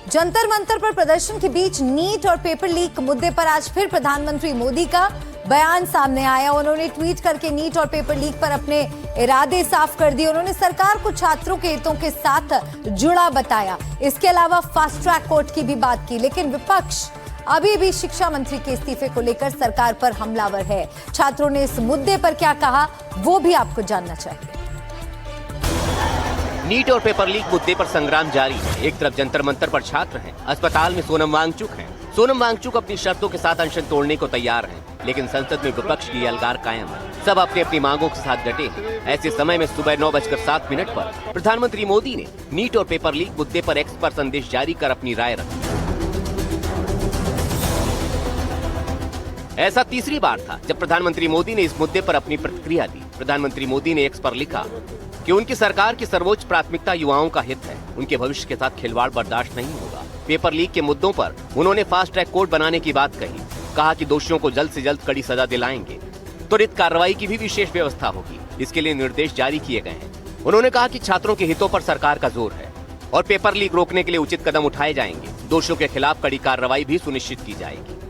जंतर मंतर पर प्रदर्शन के बीच नीट और पेपर लीक मुद्दे पर आज फिर प्रधानमंत्री मोदी का बयान सामने आया। उन्होंने ट्वीट करके नीट और पेपर लीक पर अपने इरादे साफ कर दिए। उन्होंने सरकार को छात्रों के हितों के साथ जुड़ा बताया। इसके अलावा फास्ट ट्रैक कोर्ट की भी बात की, लेकिन विपक्ष अभी भी शिक्षा मंत्री के इस्तीफे को लेकर सरकार पर हमलावर है। छात्रों ने इस मुद्दे पर क्या कहा, वो भी आपको जानना चाहिए। नीट और पेपर लीक मुद्दे पर संग्राम जारी है। एक तरफ जंतर मंतर पर छात्र हैं, अस्पताल में सोनम वांगचुक हैं। सोनम वांगचुक अपनी शर्तों के साथ अनशन तोड़ने को तैयार हैं, लेकिन संसद में विपक्ष की अलगार कायम है। सब अपनी अपनी मांगों के साथ डटे हैं। ऐसे समय में सुबह 9:07 पर प्रधानमंत्री मोदी ने नीट और पेपर लीक मुद्दे पर एक्स पर संदेश जारी कर अपनी राय रखी। ऐसा तीसरी बार था जब प्रधानमंत्री मोदी ने इस मुद्दे पर अपनी प्रतिक्रिया दी। प्रधानमंत्री मोदी ने एक्स पर लिखा कि उनकी सरकार की सर्वोच्च प्राथमिकता युवाओं का हित है। उनके भविष्य के साथ खिलवाड़ बर्दाश्त नहीं होगा। पेपर लीक के मुद्दों पर उन्होंने फास्ट ट्रैक कोर्ट बनाने की बात कही। कहा कि दोषियों को जल्द से जल्द कड़ी सजा दिलाएंगे। त्वरित कार्रवाई की भी विशेष व्यवस्था होगी। इसके लिए निर्देश जारी किए गए हैं। उन्होंने कहा कि छात्रों के हितों पर सरकार का जोर है और पेपर लीक रोकने के लिए उचित कदम उठाए जाएंगे। दोषियों के खिलाफ कड़ी कार्रवाई भी सुनिश्चित की जाएगी।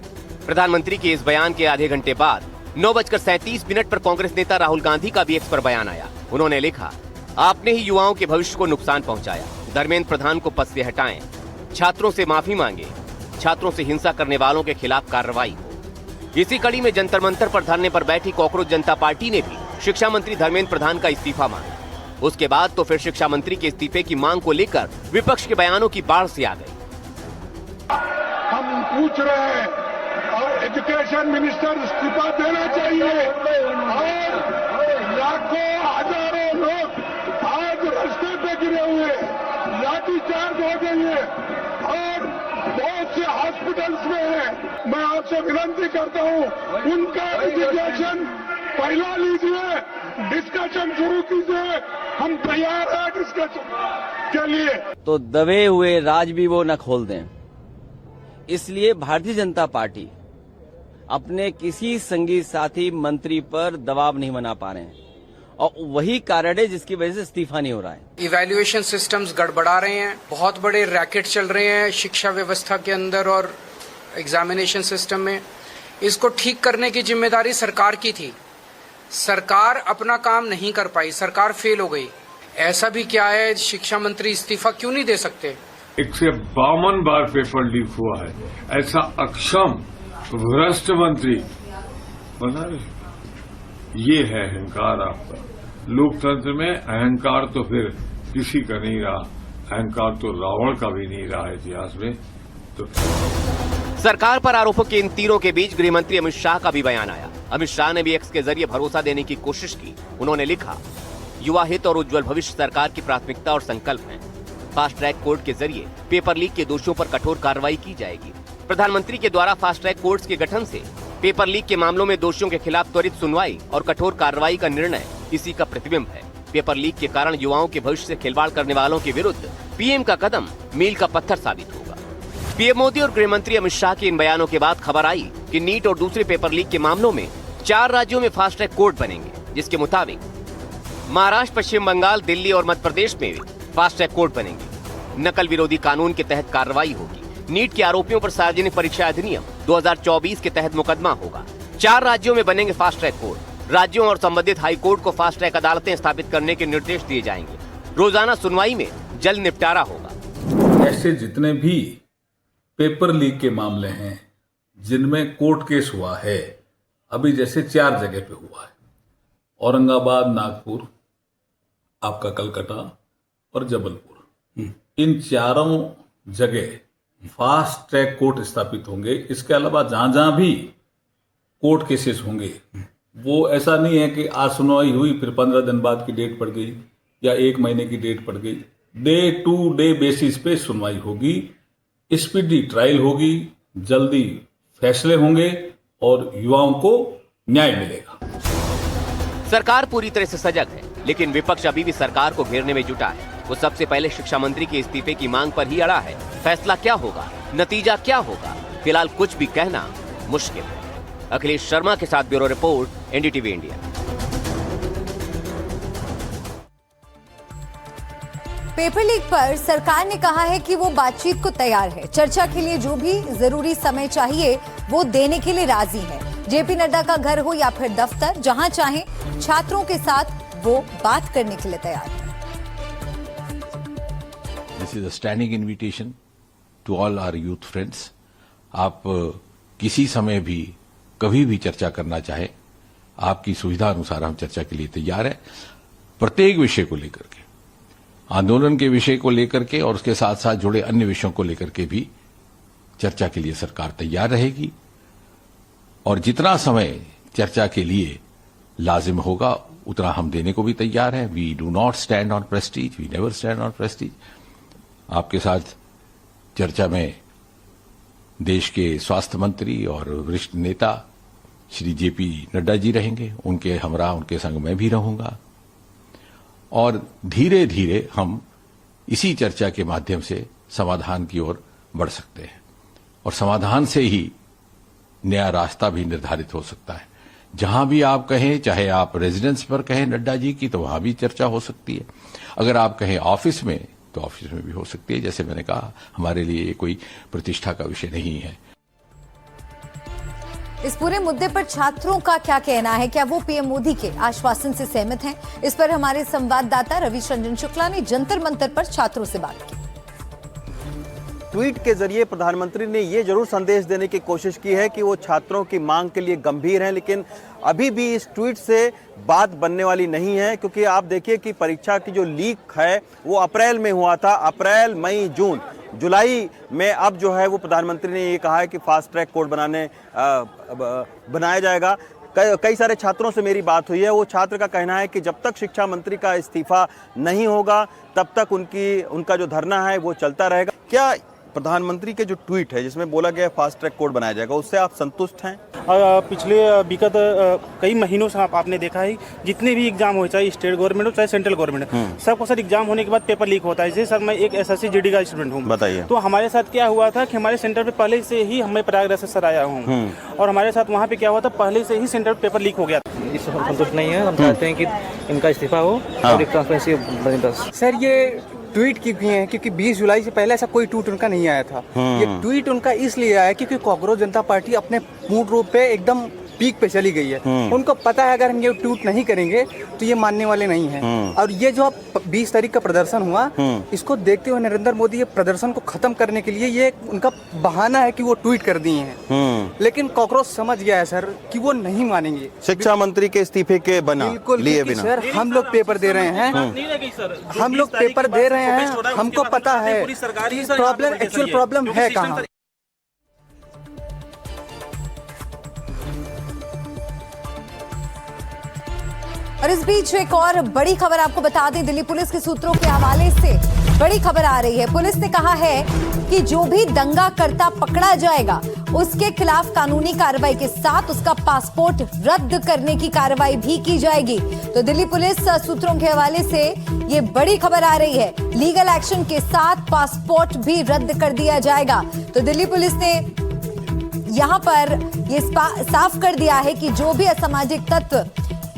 प्रधानमंत्री के इस बयान के आधे घंटे बाद 9:37 पर कांग्रेस नेता राहुल गांधी का भी एक्स पर बयान आया। उन्होंने लिखा, आपने ही युवाओं के भविष्य को नुकसान पहुंचाया। धर्मेंद्र प्रधान को पद से हटाएं। छात्रों से माफी मांगे। छात्रों से हिंसा करने वालों के खिलाफ कार्रवाई हो। इसी कड़ी में जंतर मंतर पर धरने पर बैठी कॉकरोच जनता पार्टी ने भी शिक्षा मंत्री धर्मेंद्र प्रधान का इस्तीफा मांगा। उसके बाद तो फिर शिक्षा मंत्री के इस्तीफे की मांग को लेकर विपक्ष के बयानों की बाढ़ से आ गई। हम पूछ रहे हैं और एजुकेशन मिनिस्टर इस्तीफा देना चाहिए और लाखों हजारों लोग आज रास्ते पे गिरे हुए, लाठीचार्ज हो गई है और बहुत से हॉस्पिटल्स में है। मैं आपसे विनती करता हूं, उनका एजुकेशन पहला लीजिए, डिस्कशन शुरू कीजिए। हम तैयार हैं डिस्कशन के लिए। तो दबे हुए राज भी वो न खोल दें। इसलिए भारतीय जनता पार्टी अपने किसी संगी साथी मंत्री पर दबाव नहीं बना पा रहे हैं और वही कारण है जिसकी वजह से इस्तीफा नहीं हो रहा है। इवैल्यूएशन सिस्टम्स गड़बड़ा रहे हैं, बहुत बड़े रैकेट चल रहे हैं शिक्षा व्यवस्था के अंदर और एग्जामिनेशन सिस्टम में। इसको ठीक करने की जिम्मेदारी सरकार की थी। सरकार अपना काम नहीं कर पाई, सरकार फेल हो गई। ऐसा भी क्या है, शिक्षा मंत्री इस्तीफा क्यों नहीं दे सकते? 152 बार पेपर लीक हुआ है। ऐसा अक्षम भ्रष्ट मंत्री बना रहे। ये है अहंकार आपका। लोकतंत्र में अहंकार तो फिर किसी का नहीं रहा। अहंकार तो रावण का भी नहीं रहा इतिहास में। तो सरकार पर आरोपों के इन तीरों के बीच गृह मंत्री अमित शाह का भी बयान आया। अमित शाह ने भी एक्स के जरिए भरोसा देने की कोशिश की। उन्होंने लिखा, युवा हित और उज्जवल भविष्य सरकार की प्राथमिकता और संकल्प है। फास्ट ट्रैक कोर्ट के जरिए पेपर लीक के दोषियों पर कठोर कार्रवाई की जाएगी। प्रधानमंत्री के द्वारा फास्ट ट्रैक कोर्ट्स के गठन से पेपर लीक के मामलों में दोषियों के खिलाफ त्वरित सुनवाई और कठोर कार्रवाई का निर्णय इसी का प्रतिबिंब है। पेपर लीक के कारण युवाओं के भविष्य से खिलवाड़ करने वालों के विरुद्ध पीएम का कदम मील का पत्थर साबित होगा। पीएम मोदी और गृह मंत्री अमित शाह के इन बयानों के बाद खबर आई कि नीट और दूसरे पेपर लीक के मामलों में 4 राज्यों में फास्ट ट्रैक कोर्ट बनेंगे, जिसके मुताबिक महाराष्ट्र, पश्चिम बंगाल, दिल्ली और मध्य प्रदेश में फास्ट ट्रैक कोर्ट बनेंगे। नकल विरोधी कानून के तहत कार्रवाई होगी। नीट के आरोपियों पर सार्वजनिक परीक्षा अधिनियम 2024 के तहत मुकदमा होगा। 4 राज्यों में बनेंगे फास्ट ट्रैक कोर्ट। राज्यों और संबंधित हाई कोर्ट को फास्ट ट्रैक अदालतें स्थापित करने के निर्देश दिए जाएंगे। रोजाना सुनवाई में जल्द निपटारा होगा। ऐसे जितने भी पेपर लीक के मामले हैं जिनमें कोर्ट केस हुआ है, अभी जैसे 4 जगह पे हुआ है, औरंगाबाद, नागपुर, आपका कलकत्ता और जबलपुर। इन चारों जगह फास्ट ट्रैक कोर्ट स्थापित होंगे। इसके अलावा जहां जहां भी कोर्ट केसेस होंगे, वो ऐसा नहीं है कि आज सुनवाई हुई फिर 15 दिन बाद की डेट पड़ गई या 1 महीने की डेट पड़ गई। डे टू डे बेसिस पे सुनवाई होगी, स्पीडी ट्रायल होगी, जल्दी फैसले होंगे और युवाओं को न्याय मिलेगा। सरकार पूरी तरह से सजग है, लेकिन विपक्ष अभी भी सरकार को घेरने में जुटा है। वो सबसे पहले शिक्षा मंत्री के इस्तीफे की मांग पर ही अड़ा है। फैसला क्या होगा, नतीजा क्या होगा, फिलहाल कुछ भी कहना मुश्किल है। अखिलेश शर्मा के साथ bureau report, NDTV India. Paper leak पर सरकार ने कहा है कि वो बातचीत को तैयार है। चर्चा के लिए जो भी जरूरी समय चाहिए वो देने के लिए राजी है। जेपी नड्डा का घर हो या फिर दफ्तर, जहां चाहे छात्रों के साथ वो बात करने के लिए तैयार है। This is a standing invitation to all our youth friends. आप किसी समय भी कभी भी चर्चा करना चाहे, आपकी सुविधा अनुसार हम चर्चा के लिए तैयार है। प्रत्येक विषय को लेकर के, आंदोलन के विषय को लेकर के और उसके साथ साथ जुड़े अन्य विषयों को लेकर के भी चर्चा के लिए सरकार तैयार रहेगी। और जितना समय चर्चा के लिए लाजिम होगा उतना हम देने को भी तैयार हैं। We do not stand on prestige, we never stand on prestige. आपके साथ चर्चा में देश के स्वास्थ्य मंत्री और वरिष्ठ नेता श्री जेपी नड्डा जी रहेंगे। उनके हमरा उनके संग मैं भी रहूंगा और धीरे धीरे हम इसी चर्चा के माध्यम से समाधान की ओर बढ़ सकते हैं और समाधान से ही नया रास्ता भी निर्धारित हो सकता है। जहां भी आप कहें, चाहे आप रेजिडेंस पर कहें नड्डा जी की, तो वहां भी चर्चा हो सकती है। अगर आप कहें ऑफिस में, तो ऑफिस में भी हो सकती है। जैसे मैंने कहा, हमारे लिए ये कोई प्रतिष्ठा का विषय नहीं है। इस पूरे मुद्दे पर छात्रों का क्या कहना है? क्या वो पीएम मोदी के आश्वासन से सहमत हैं? इस पर हमारे संवाददाता रविशंजन शुक्ला ने जंतर मंतर पर छात्रों से बात की। ट्वीट के जरिए प्रधानमंत्री ने ये जरूर संदेश देने की कोशिश की है कि वो छात्रों की मांग के लिए गंभीर हैं, लेकिन अभी भी इस ट्वीट से बात बनने वाली नहीं है। क्योंकि आप देखिए कि परीक्षा की जो लीक है वो अप्रैल में हुआ था, अप्रैल, मई, जून, जुलाई में अब जो है वो प्रधानमंत्री ने ये कहा है कि फास्ट ट्रैक कोड बनाया जाएगा। कई सारे छात्रों से मेरी बात हुई है। वो छात्र का कहना है कि जब तक शिक्षा मंत्री का इस्तीफा नहीं होगा तब तक उनका जो धरना है वो चलता रहेगा। क्या प्रधानमंत्री के जो ट्वीट है जिसमें बोला गया फास्ट ट्रैक कोड बनाया जाएगा, उससे आप संतुष्ट हैं? पिछले विगत कई महीनों से आपने देखा है जितने भी एग्जाम हो, चाहे स्टेट गवर्नमेंट हो चाहे सेंट्रल गवर्नमेंट, सबको सर एग्जाम होने के बाद पेपर लीक होता है। जैसे सर मैं एक एसएससी जीडी का स्टूडेंट हूँ। बताइए। तो हमारे साथ क्या हुआ था कि हमारे सेंटर पे पहले से ही, मैं प्रयागराज से सर आया हूँ और हमारे साथ वहाँ पे क्या हुआ था, पहले से ही सेंटर पेपर लीक हो गया था। इस संतुष्ट नहीं है। हम चाहते हैं कि इनका इस्तीफा हो और एक ट्रांसपेरेंसी बने। बस सर ये ट्वीट की गई है क्योंकि 20 जुलाई से पहले ऐसा कोई ट्वीट उनका नहीं आया था। ये ट्वीट उनका इसलिए आया क्योंकि कांग्रेस जनता पार्टी अपने पूर्ण रूप पे एकदम पीक पे चली गई है। उनको पता है अगर हम ये ट्वीट नहीं करेंगे तो ये मानने वाले नहीं हैं। और ये जो 20 तारीख का प्रदर्शन हुआ, इसको देखते हुए नरेंद्र मोदी ये प्रदर्शन को खत्म करने के लिए ये उनका बहाना है कि वो ट्वीट कर दिए हैं। लेकिन कांग्रेस समझ गया है सर कि वो नहीं मानेंगे शिक्षा मंत्री के इस्तीफे के लिए बिना। सर हम लोग पेपर दे रहे हैं, हम लोग पेपर दे रहे हैं, हमको पता है प्रॉब्लम, एक्चुअल प्रॉब्लम है कहाँ। और इस बीच एक और बड़ी खबर आपको बता दें, दिल्ली पुलिस के सूत्रों के हवाले से बड़ी खबर आ रही है। पुलिस ने कहा है कि जो भी दंगा करता पकड़ा जाएगा उसके खिलाफ कानूनी कार्रवाई के साथ उसका पासपोर्ट रद्द करने की कार्रवाई भी की जाएगी। तो दिल्ली पुलिस सूत्रों के हवाले से ये बड़ी खबर आ रही है, लीगल एक्शन के साथ पासपोर्ट भी रद्द कर दिया जाएगा। तो दिल्ली पुलिस ने यहां पर ये साफ कर दिया है कि जो भी असामाजिक तत्व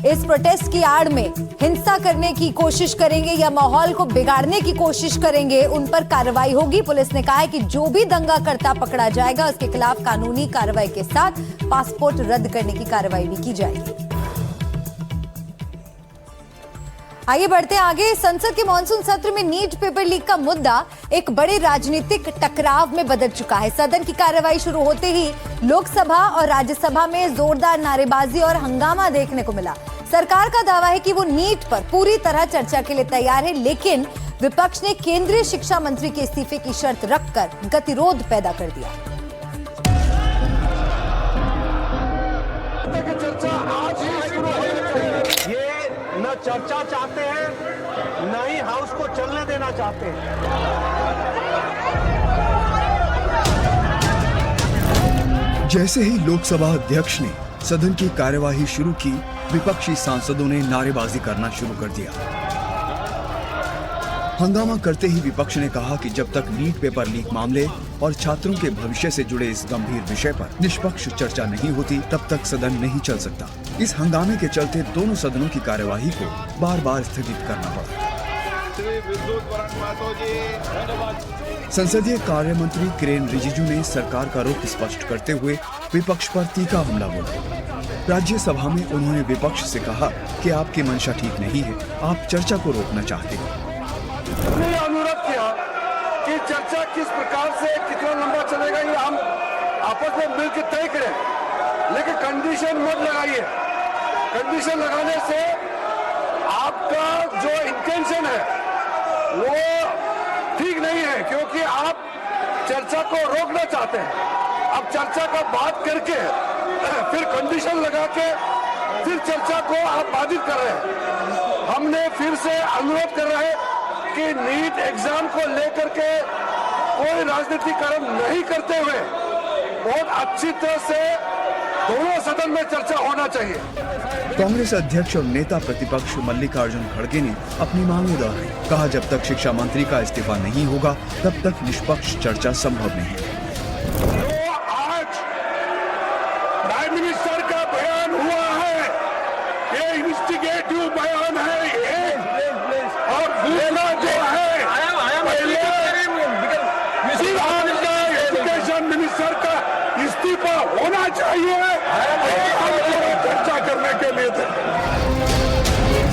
इस प्रोटेस्ट की आड़ में हिंसा करने की कोशिश करेंगे या माहौल को बिगाड़ने की कोशिश करेंगे, उन पर कार्रवाई होगी। पुलिस ने कहा है कि जो भी दंगा करता पकड़ा जाएगा उसके खिलाफ कानूनी कार्रवाई के साथ पासपोर्ट रद्द करने की कार्रवाई भी की जाएगी। आइए बढ़ते हैं आगे। संसद के मॉनसून सत्र में नीट पेपर लीक का मुद्दा एक बड़े राजनीतिक टकराव में बदल चुका है। सदन की कार्रवाई शुरू होते ही लोकसभा और राज्यसभा में जोरदार नारेबाजी और हंगामा देखने को मिला। सरकार का दावा है कि वो नीट पर पूरी तरह चर्चा के लिए तैयार है, लेकिन विपक्ष ने केंद्रीय शिक्षा मंत्री के इस्तीफे की शर्त रखकर गतिरोध पैदा कर दिया। न चर्चा चाहते हैं, न ही हाउस को चलने देना चाहते हैं। जैसे ही लोकसभा अध्यक्ष ने सदन की कार्यवाही शुरू की, विपक्षी सांसदों ने नारेबाजी करना शुरू कर दिया। हंगामा करते ही विपक्ष ने कहा कि जब तक नीट पेपर लीक मामले और छात्रों के भविष्य से जुड़े इस गंभीर विषय पर निष्पक्ष चर्चा नहीं होती, तब तक सदन नहीं चल सकता। इस हंगामे के चलते दोनों सदनों की कार्यवाही को बार बार स्थगित करना पड़ा। संसदीय कार्य मंत्री किरेन रिजिजू ने सरकार का रुख स्पष्ट करते हुए विपक्ष पर तीखा हमला बोला। राज्यसभा में उन्होंने विपक्ष से कहा कि आपकी मंशा ठीक नहीं है, आप चर्चा को रोकना चाहते हैं। हमने अनुरोध किया कि चर्चा किस प्रकार से कितना लंबा चलेगा ये हम आपस में मिलकर तय करें, लेकिन कंडीशन मत लगाइए। कंडीशन लगाने से आपका जो इंटेंशन है वो ठीक नहीं है, क्योंकि आप चर्चा को रोकना चाहते हैं। अब चर्चा का बात करके फिर कंडीशन लगा के फिर चर्चा को आप बाधित कर रहे हैं। हमने फिर से अनुरोध कर रहे हैं कि नीट एग्जाम को लेकर के कोई राजनीतिकरण नहीं करते हुए बहुत अच्छी तरह से दोनों सदन में चर्चा होना चाहिए। कांग्रेस अध्यक्ष और नेता प्रतिपक्ष मल्लिकार्जुन खड़गे ने अपनी मांगें दोहराई। कहा, जब तक शिक्षा मंत्री का इस्तीफा नहीं होगा तब तक निष्पक्ष चर्चा संभव नहीं। जो आज प्राइम मिनिस्टर का बयान हुआ है ये इंस्टिगेटिव बयान है ये, और दूसरा जो है एजुकेशन मिनिस्टर का इस्तीफा होना चाहिए, चर्चा करने के लिए थे।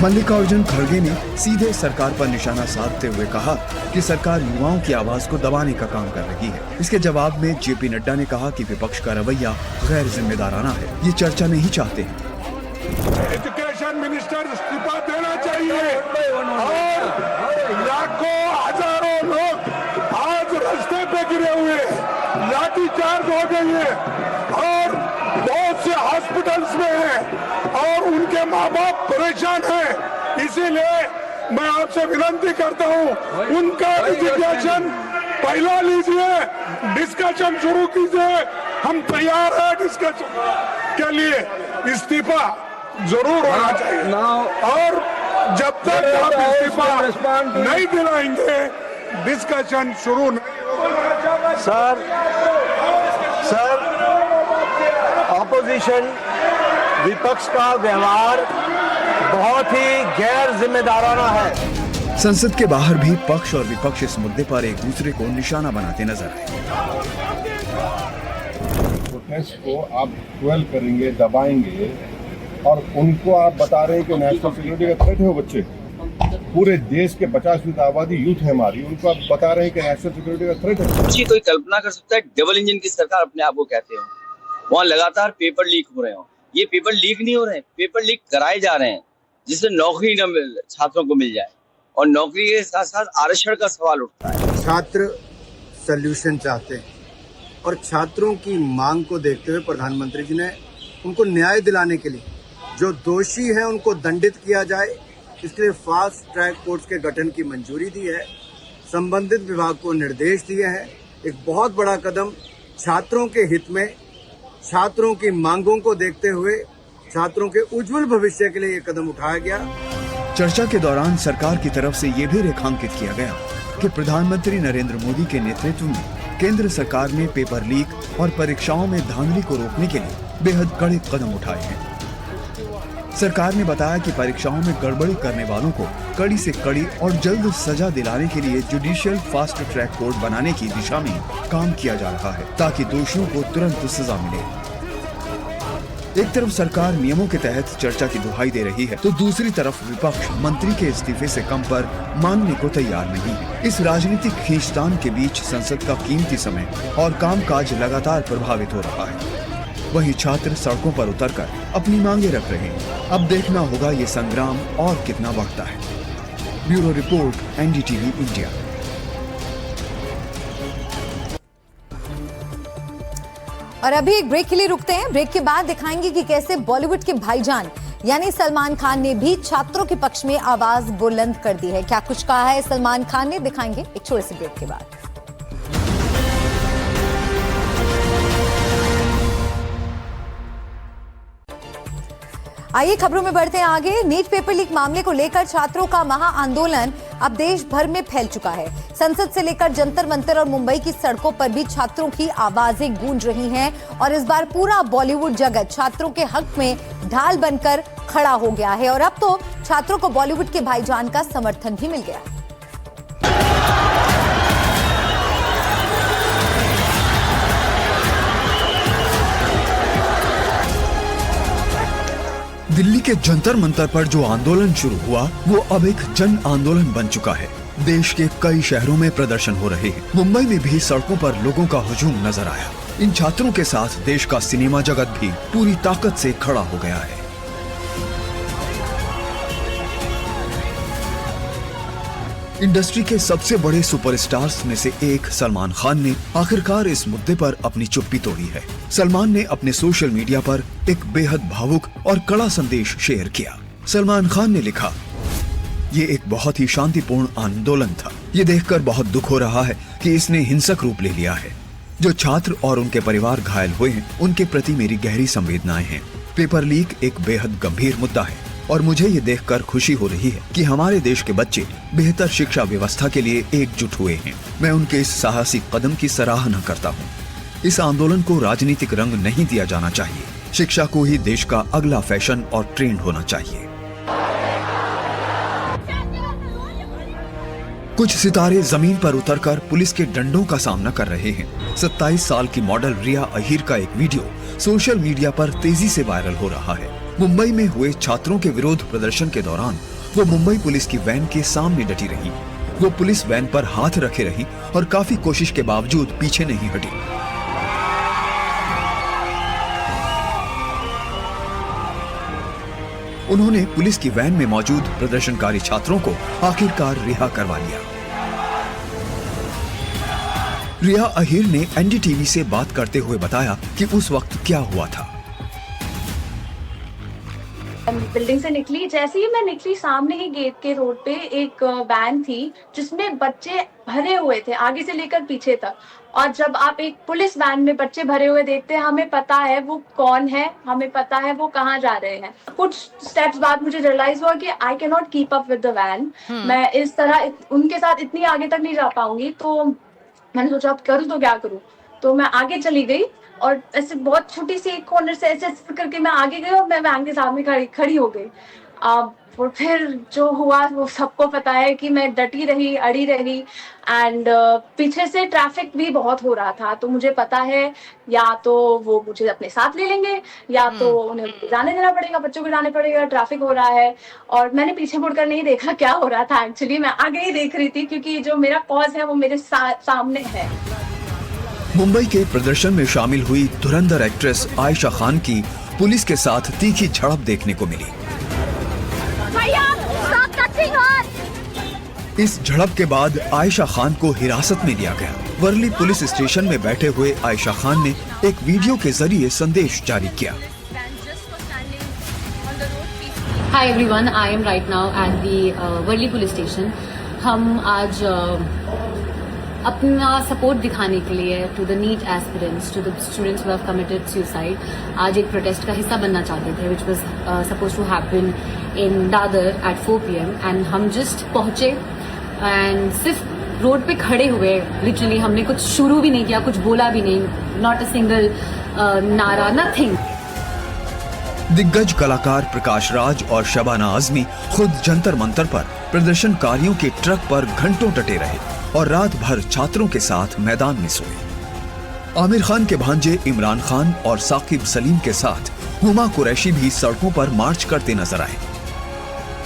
मल्लिकार्जुन खड़गे ने सीधे सरकार पर निशाना साधते हुए कहा कि सरकार युवाओं की आवाज को दबाने का काम कर रही है। इसके जवाब में जेपी नड्डा ने कहा कि विपक्ष का रवैया गैर जिम्मेदाराना है, ये चर्चा नहीं चाहते। एजुकेशन मिनिस्टर इस्तीफा देना चाहिए और लाखों हजारों लोग आज रास्ते पे गिरे हुए, लाठीचार्ज हो गई है और बहुत से हॉस्पिटल्स में हैं और उनके माँ बाप परेशान हैं। इसीलिए मैं आपसे विनती करता हूँ उनका रिजिग्नेशन पहला लीजिए, डिस्कशन शुरू कीजिए। हम तैयार हैं डिस्कशन के लिए, इस्तीफा जरूर होना चाहिए और जब तक आप इस्तीफा नहीं दिलाएंगे डिस्कशन शुरू नहीं होगा। सर ऑपोजिशन विपक्ष का व्यवहार बहुत ही गैर जिम्मेदाराना है। संसद के बाहर भी पक्ष और विपक्ष इस मुद्दे पर एक दूसरे को निशाना बनाते नजर आए। प्रोटेस्ट को आप ट्वेल करेंगे, दबाएंगे और उनको आप बता रहे हैं कि नेशनल सिक्योरिटी का थ्रेट है। वो बच्चे पूरे देश के 50% आबादी यूथ है हमारी, उनको आप बता रहे हैं कि नेशनल सिक्योरिटी का थ्रेट है। जी, कोई कल्पना कर सकता है डबल इंजन की सरकार अपने आप को कहते हो, वहाँ लगातार पेपर लीक हो रहे हो। ये पेपर लीक नहीं हो रहे हैं, पेपर लीक कराए जा रहे हैं जिससे नौकरी न छात्रों को मिल जाए, और नौकरी के साथ साथ आरक्षण का सवाल उठता है। छात्र सल्यूशन चाहते हैं और छात्रों की मांग को देखते हुए प्रधानमंत्री जी ने उनको न्याय दिलाने के लिए जो दोषी हैं उनको दंडित किया जाए, इसके लिए फास्ट ट्रैक कोर्ट्स के गठन की मंजूरी दी है। संबंधित विभाग को निर्देश दिए हैं। एक बहुत बड़ा कदम छात्रों के हित में, छात्रों की मांगों को देखते हुए छात्रों के उज्जवल भविष्य के लिए ये कदम उठाया गया। चर्चा के दौरान सरकार की तरफ से ये भी रेखांकित किया गया कि प्रधानमंत्री नरेंद्र मोदी के नेतृत्व में केंद्र सरकार ने पेपर लीक और परीक्षाओं में धांधली को रोकने के लिए बेहद कड़े कदम उठाए हैं। सरकार ने बताया कि परीक्षाओं में गड़बड़ी करने वालों को कड़ी से कड़ी और जल्द सजा दिलाने के लिए जुडिशियल फास्ट ट्रैक कोर्ट बनाने की दिशा में काम किया जा रहा है ताकि दोषियों को तुरंत सजा मिले। एक तरफ सरकार नियमों के तहत चर्चा की दुहाई दे रही है तो दूसरी तरफ विपक्ष मंत्री के इस्तीफे से कम पर मानने को तैयार नहीं है। इस राजनीतिक खींचतान के बीच संसद का कीमती समय और कामकाज लगातार प्रभावित हो रहा है। वहीं छात्र सड़कों पर उतरकर अपनी मांगे रख रहे हैं। अब देखना होगा ये संग्राम और कितना बढ़ता है। Bureau report, NDTV India. और अभी एक ब्रेक के लिए रुकते हैं। ब्रेक के बाद दिखाएंगे कि कैसे बॉलीवुड के भाईजान यानी सलमान खान ने भी छात्रों के पक्ष में आवाज बुलंद कर दी है। क्या कुछ कहा है सलमान खान ने, दिखाएंगे एक छोटे से ब्रेक के बाद। आइए खबरों में बढ़ते हैं आगे। नीट पेपर लीक मामले को लेकर छात्रों का महा आंदोलन अब देश भर में फैल चुका है। संसद से लेकर जंतर मंतर और मुंबई की सड़कों पर भी छात्रों की आवाजें गूंज रही हैं और इस बार पूरा बॉलीवुड जगत छात्रों के हक में ढाल बनकर खड़ा हो गया है और अब तो छात्रों को बॉलीवुड के भाईजान का समर्थन भी मिल गया। दिल्ली के जंतर मंतर पर जो आंदोलन शुरू हुआ वो अब एक जन आंदोलन बन चुका है। देश के कई शहरों में प्रदर्शन हो रहे हैं। मुंबई में भी सड़कों पर लोगों का हुजूम नजर आया। इन छात्रों के साथ देश का सिनेमा जगत भी पूरी ताकत से खड़ा हो गया है। इंडस्ट्री के सबसे बड़े सुपरस्टार्स में से एक सलमान खान ने आखिरकार इस मुद्दे पर अपनी चुप्पी तोड़ी है। सलमान ने अपने सोशल मीडिया पर एक बेहद भावुक और कड़ा संदेश शेयर किया। सलमान खान ने लिखा, ये एक बहुत ही शांतिपूर्ण आंदोलन था। ये देखकर बहुत दुख हो रहा है कि इसने हिंसक रूप ले लिया है। जो छात्र और उनके परिवार घायल हुए हैं, उनके प्रति मेरी गहरी संवेदनाएं हैं। पेपर लीक एक बेहद गंभीर मुद्दा है और मुझे ये देखकर खुशी हो रही है कि हमारे देश के बच्चे बेहतर शिक्षा व्यवस्था के लिए एकजुट हुए हैं। मैं उनके इस साहसिक कदम की सराहना करता हूँ। इस आंदोलन को राजनीतिक रंग नहीं दिया जाना चाहिए। शिक्षा को ही देश का अगला फैशन और ट्रेंड होना चाहिए। कुछ सितारे जमीन पर उतरकर पुलिस के डंडों का सामना कर रहे हैं। 27 साल की मॉडल रिया अहीर का एक वीडियो सोशल मीडिया पर तेजी से वायरल हो रहा है। मुंबई में हुए छात्रों के विरोध प्रदर्शन के दौरान वो मुंबई पुलिस की वैन के सामने डटी रही। वो पुलिस वैन पर हाथ रखे रही और काफी कोशिश के बावजूद पीछे नहीं हटी। उन्होंने पुलिस की वैन में मौजूद प्रदर्शनकारी छात्रों को आखिरकार रिहा करवा लिया। रिया अहीर ने एनडीटीवी से बात करते हुए बताया कि उस वक्त क्या हुआ था। बिल्डिंग से निकली, जैसे ही मैं निकली सामने ही गेट के रोड पे एक वैन थी जिसमें बच्चे भरे हुए थे आगे से लेकर पीछे तक। और जब आप एक पुलिस वैन में बच्चे भरे हुए देखते हैं, हमें पता है वो कौन है, हमें पता है वो कहाँ जा रहे हैं। कुछ स्टेप्स बाद मुझे रियलाइज हुआ कि I can not keep up with the van. मैं इस तरह उनके साथ इतनी आगे तक नहीं जा पाऊंगी। तो मैंने सोचा अब करूँ तो क्या करूँ। तो मैं आगे चली गई और ऐसे बहुत छोटी सी एक कॉर्नर से ऐसे करके मैं आगे गई और मैं वैन के सामने खड़ी हो गई। और फिर जो हुआ वो सबको पता है कि मैं डटी रही, अड़ी रही। एंड पीछे से ट्रैफिक भी बहुत हो रहा था। तो मुझे पता है या तो वो मुझे अपने साथ ले लेंगे या तो उन्हें जाने देना पड़ेगा, बच्चों को जाने पड़ेगा, ट्रैफिक हो रहा है। और मैंने पीछे मुड़कर नहीं देखा क्या हो रहा था। एक्चुअली मैं आगे ही देख रही थी क्योंकि जो मेरा कॉज है वो मेरे सामने है। मुंबई के प्रदर्शन में शामिल हुई धुरंधर एक्ट्रेस आयशा खान की पुलिस के साथ तीखी झड़प देखने को मिली। इस झड़प के बाद आयशा खान को हिरासत में लिया गया। वर्ली पुलिस स्टेशन में बैठे हुए आयशा खान ने एक वीडियो के जरिए संदेश जारी किया। Hi everyone, I am right now at the Worli police station. हम आज अपना सपोर्ट दिखाने के लिए to the NEET aspirants, to the students who have committed suicide, आज एक प्रोटेस्ट का हिस्सा बनना चाहते थे which was suppose to happen in Dadar at 4 PM। And हम जस्ट पहुंचे एंड सिर्फ रोड पे खड़े हुए। लिटरली हमने कुछ शुरू भी नहीं किया, कुछ बोला भी नहीं, नॉट अ सिंगल नारा, नथिंग। दिग्गज कलाकार प्रकाश राज और शबाना आजमी खुद जंतर मंतर पर प्रदर्शनकारियों के ट्रक पर घंटों डटे रहे और रात भर छात्रों के साथ मैदान में सोए। आमिर खान के भांजे इमरान खान और साकिब सलीम के साथ हुमा कुरैशी भी सड़कों पर मार्च करते नजर आए।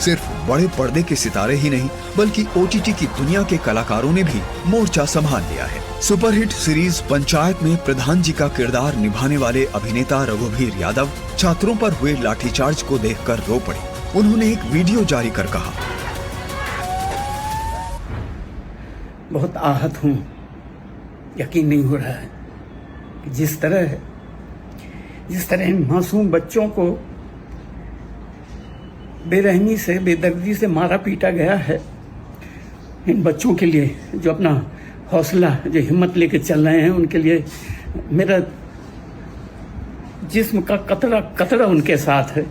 सिर्फ बड़े पर्दे के सितारे ही नहीं बल्कि OTT की दुनिया के कलाकारों ने भी मोर्चा संभाल लिया है। सुपरहिट सीरीज पंचायत में प्रधान जी का किरदार निभाने वाले अभिनेता रघुवीर यादव छात्रों पर हुए लाठीचार्ज को देखकर रो पड़े। उन्होंने एक वीडियो जारी कर कहा, बहुत आहत हूँ। यकीन नहीं हो रहा है कि जिस तरह इन मासूम बच्चों को बेरहमी से, बेदर्दी से मारा पीटा गया है। इन बच्चों के लिए जो अपना हौसला, जो हिम्मत लेके चल रहे हैं, उनके लिए मेरा जिस्म का कतरा उनके साथ है।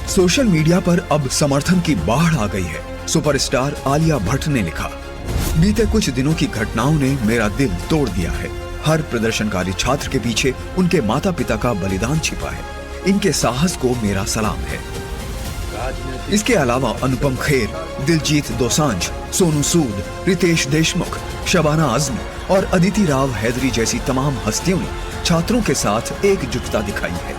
सोशल मीडिया पर अब समर्थन की बाढ़ आ गई है। सुपरस्टार आलिया भट्ट ने लिखा, बीते कुछ दिनों की घटनाओं ने मेरा दिल तोड़ दिया है। हर प्रदर्शनकारी छात्र के पीछे उनके माता पिता का बलिदान छिपा है। इनके साहस को मेरा सलाम है। इसके अलावा अनुपम खेर, दिलजीत दोसांझ, सोनू सूद, रितेश देशमुख, शबाना आजमी और अदिति राव हैदरी जैसी तमाम हस्तियों ने छात्रों के साथ एकजुटता दिखाई है।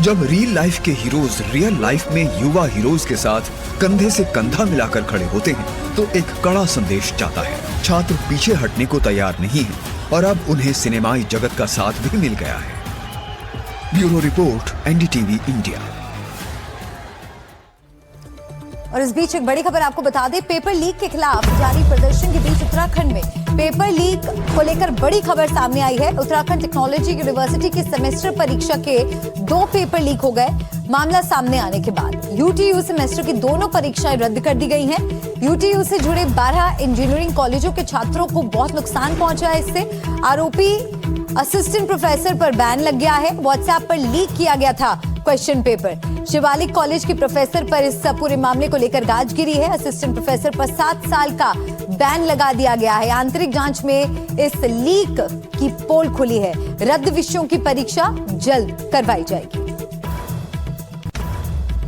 जब रियल लाइफ के हीरोज रियल लाइफ में युवा हीरोज के साथ कंधे से कंधा मिलाकर खड़े होते हैं तो एक कड़ा संदेश जाता है। छात्र पीछे हटने को तैयार नहीं है और अब उन्हें सिनेमाई जगत का साथ भी मिल गया है। Bureau report, NDTV India. और इस बीच एक बड़ी खबर आपको बता दें, पेपर लीक के खिलाफ जारी प्रदर्शन के बीच उत्तराखंड में पेपर लीक को लेकर बड़ी खबर सामने आई है। उत्तराखंड टेक्नोलॉजी यूनिवर्सिटी की सेमेस्टर परीक्षा के 2 पेपर लीक हो गए। मामला सामने आने के बाद यूटीयू सेमेस्टर की दोनों परीक्षाएं रद्द कर दी गई हैं। यूटीयू से जुड़े 12 इंजीनियरिंग कॉलेजों के छात्रों को बहुत नुकसान पहुंचा है। इससे आरोपी असिस्टेंट प्रोफेसर पर बैन लग गया है। व्हाट्सएप पर लीक किया गया था क्वेश्चन पेपर। शिवालिक कॉलेज की प्रोफेसर पर इस पूरे मामले को लेकर गाज गिरी है। असिस्टेंट प्रोफेसर पर 7 साल का बैन लगा दिया गया है। आंतरिक जांच में इस लीक की पोल खुली है। रद्द विषयों की परीक्षा जल्द करवाई जाएगी।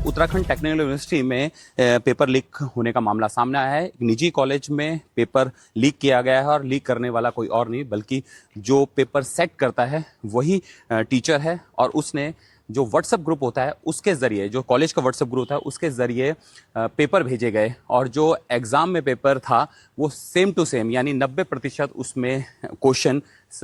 उत्तराखंड टेक्निकल यूनिवर्सिटी में पेपर लीक होने का मामला सामने आया है। एक निजी कॉलेज में पेपर लीक किया गया है और लीक करने वाला कोई और नहीं बल्कि जो पेपर सेट करता है वही टीचर है। और उसने जो व्हाट्सएप ग्रुप होता है उसके ज़रिए, जो कॉलेज का व्हाट्सएप ग्रुप था उसके ज़रिए पेपर भेजे गए और जो एग्ज़ाम में पेपर था वो सेम टू सेम यानी 90% उसमें क्वेश्चन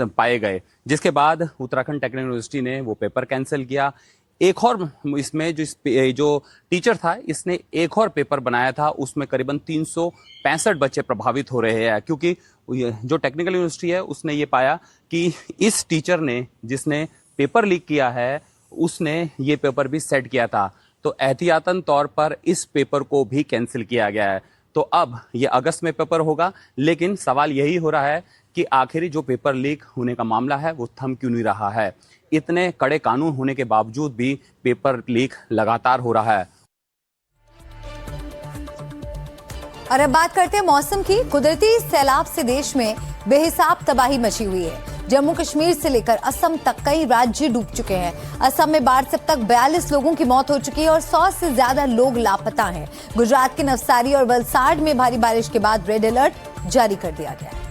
पाए गए, जिसके बाद उत्तराखंड टेक्निकल यूनिवर्सिटी ने वो पेपर कैंसिल किया। एक और इसमें जो टीचर था इसने एक और पेपर बनाया था, उसमें करीबन 365 बच्चे प्रभावित हो रहे हैं क्योंकि जो टेक्निकल यूनिवर्सिटी है उसने ये पाया कि इस टीचर ने जिसने पेपर लीक किया है उसने ये पेपर भी सेट किया था, तो एहतियातन तौर पर इस पेपर को भी कैंसिल किया गया है। तो अब ये अगस्त में पेपर होगा, लेकिन सवाल यही हो रहा है कि आखिरी जो पेपर लीक होने का मामला है वो थम क्यों नहीं रहा है। इतने कड़े कानून होने के बावजूद भी पेपर लीक लगातार हो रहा है। और अब बात करते हैं मौसम की। कुदरती सैलाब से देश में बेहिसाब तबाही मची हुई है। जम्मू कश्मीर से लेकर असम तक कई राज्य डूब चुके हैं। असम में बाढ़ से अब तक 42 लोगों की मौत हो चुकी है और 100 से ज्यादा लोग लापता हैं। गुजरात के नवसारी और वलसाड में भारी बारिश के बाद रेड अलर्ट जारी कर दिया गया है।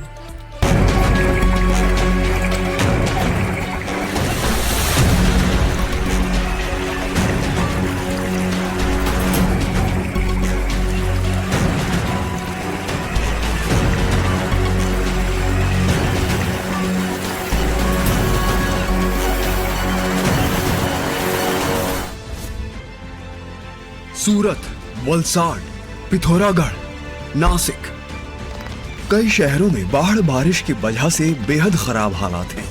सूरत, वलसाड, पिथौरागढ़, नासिक, कई शहरों में बाढ़ बारिश की वजह से बेहद खराब हालात हैं।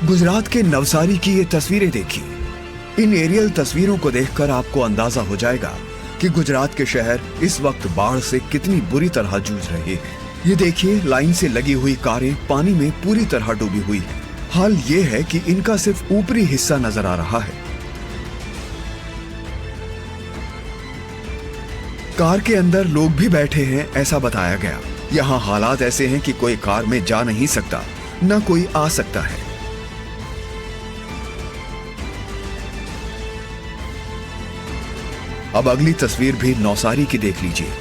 गुजरात के नवसारी की ये तस्वीरें देखिए। इन एरियल तस्वीरों को देखकर आपको अंदाजा हो जाएगा कि गुजरात के शहर इस वक्त बाढ़ से कितनी बुरी तरह जूझ रहे हैं। ये देखिए, लाइन से लगी हुई कारें पानी में पूरी तरह डूबी हुई हैं। हाल ये है कि इनका सिर्फ ऊपरी हिस्सा नजर आ रहा है। कार के अंदर लोग भी बैठे हैं ऐसा बताया गया। यहाँ हालात ऐसे हैं कि कोई कार में जा नहीं सकता, न कोई आ सकता है। अब अगली तस्वीर भी नौसारी की देख लीजिए।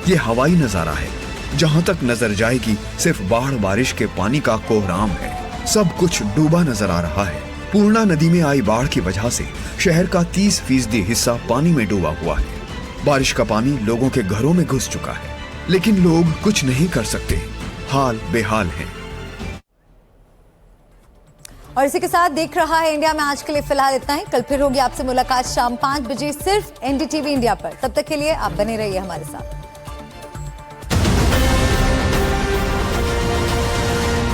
ये हवाई नजारा है। जहां तक नजर जाएगी सिर्फ बाढ़ बारिश के पानी का कोहराम है। सब कुछ डूबा नजर आ रहा है। पूर्णा नदी में आई बाढ़ की वजह से शहर का 30% हिस्सा पानी में डूबा हुआ है। बारिश का पानी लोगों के घरों में घुस चुका है, लेकिन लोग कुछ नहीं कर सकते। हाल बेहाल है। और इसी के साथ देख रहा है इंडिया में आज के लिए फिलहाल इतना ही। कल फिर होगी आपसे मुलाकात शाम 5 बजे सिर्फ एनडीटीवी इंडिया पर। तब तक के लिए आप बने रहिए हमारे साथ।